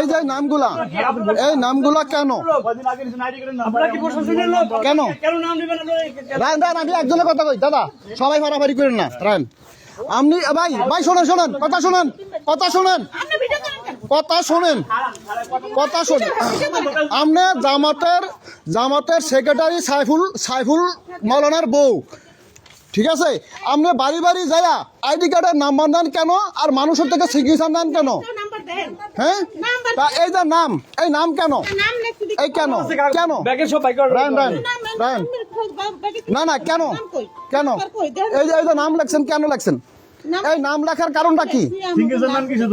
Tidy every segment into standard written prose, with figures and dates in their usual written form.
এই যে নামগুলা, এই নামগুলা কেন কেন রায়ন রায়ন আমি একজনের কথা কই দাদা, সবাই ফাড়াফাড়ি করেন না। রায়ন আপনি ভাই ভাই শোনেন শোনেন কথা শোনেন কথা শোনেন কথা শোনেন কথা শোনেন। আপনি জামাতের সেক্রেটারি সাইফুল মাওলানার বউ, ঠিক আছে? আপনি বাড়ি বাড়ি যাইয়া আইডি কার্ডের নাম্বার নেন কেন, আর মানুষের থেকে সিগনেচার নেন কেন? হ্যাঁ, এই যে নাম, এই নাম কেন, এই কেন কেন রায়ন রায়ন রায়ন না না কেন কেন এই যে নাম লেখছেন কেন লেখছেন? এই নাম লেখার কারণটা কি?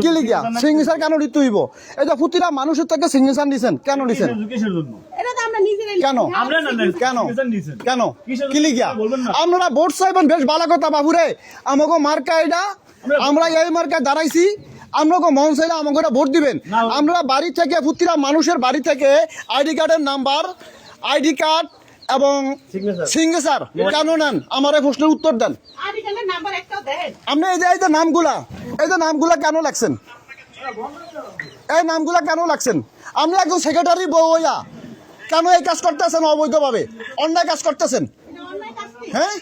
কি লিখিয়া সিগনেচার কেন দিতে হইব? এই যে প্রতিটা মানুষের থেকে সিগনেচার নিছেন কেন নিছেন? কেন কেন কেন কি লিখিয়া? আপনারা ভোট চাইবেন, বেশ ভালো কথা বাবুরে। আমাকে মার্কা এটা, আমরা এই মার্কায় দাঁড়াইছি, আপনাকে মন চাইলে আমাকে ভোট দিবেন। আপনারা বাড়ি থেকে প্রতিটা মানুষের বাড়ি থেকে আইডি কার্ডের নাম্বার, আইডি কার্ড এবং সিগনেচার কেন নেন? আমার এই প্রশ্নের উত্তর দেন। আপনি এই যে নামগুলা কেন লাগছেন? এই নামগুলা কেন লাগছেন? আপনি একজন সেক্রেটারি বউ হইয়া কেন এই কাজ করতেছেন? অবৈধভাবে অন্যায় কাজ করতেছেন। হ্যাঁ,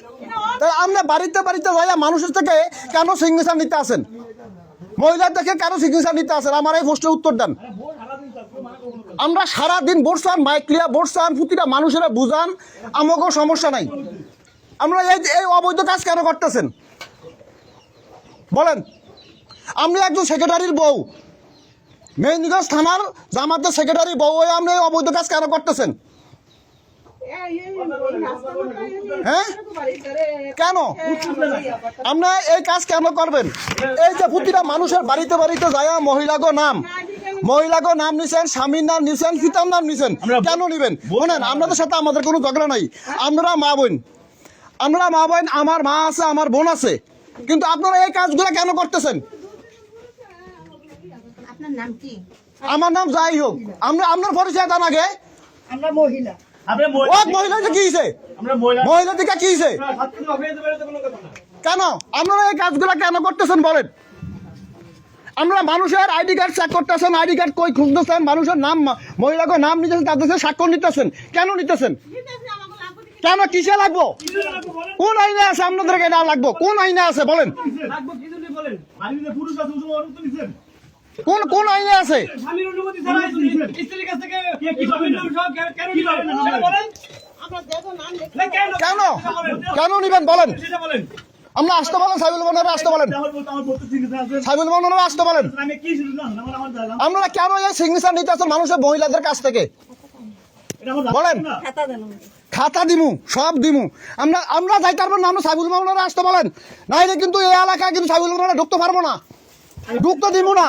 আপনি বাড়িতে বাড়িতে যাইয়া মানুষের থেকে কেন সিগনেচার নিতে আসেন? মহিলার থেকে কেন সিগনেচার নিতে আসেন? আমার এই প্রশ্নের উত্তর দেন। আমরা সারাদিন বসছান, মাইক লিয়া বসছান, প্রতিটা মানুষেরা বুঝান, আমাকেও সমস্যা নাই। আমরা এই অবৈধ কাজ কেন করতেছেন বলেন? আপনি একজন সেক্রেটারির বউ, মেহেন্দিগঞ্জ থানার জামাতের সেক্রেটারি বউ হয়ে আপনি এই অবৈধ কাজ কেন করতেছেন? হ্যাঁ, কেন আপনার এই কাজ কেন করবেন? এই যে প্রতিটা মানুষের বাড়িতে বাড়িতে যায় মহিলাগো নাম নিছেন, স্বামীর নাম নিছেন, পিতার নাম নিছেন, কেন নিবেন? শোনেন, আপনাদের সাথে আমাদের কোনো ঝগড়া নাই। আমরা মা বোন, আমার মা আছে, আমার বোন আছে, কিন্তু আপনারা এই কাজগুলো কেন করতেছেন? আমার নাম যাই হোক, আপনার পরিচয় দেন আগে। কেন আপনারা এই কাজগুলা কেন করতেছেন বলেন? আপনারা মানুষের আইডি কার্ড চেক করতেছেন, আইডি কার্ড কই খুঁজতেছেন, মানুষের নাম, মহিলাকে নাম নিতেছেন, তাদের স্বাক্ষর নিতেছেন, কেন নিতেছেন? কেন, কিসে লাগবো? কোন আইনে আছে আপনাদেরকে এটা লাগবো? কোন আইনে আছে বলেন? কোন আইনে আছে? কেন কেন নিবেন বলেন? আমরা আসতে বলেন, সাইবুল মাওলানা আসতে বলেন, সাইবুল মাওলানা আসতে বলেন। আপনারা কেন এই সিগনেচার নিতে আসেন মানুষের, মহিলাদের কাছ থেকে বলেন? খাতা দিমু, সব দিমু। আমরা যাইতে পারবো না, আমরা সাইবুল মাওলানা আসতে বলেন, নাইলে কিন্তু এই এলাকায় কিন্তু সাইবুল মাওলানা ঢুকতে পারবো না, ঢুকতে দিব না।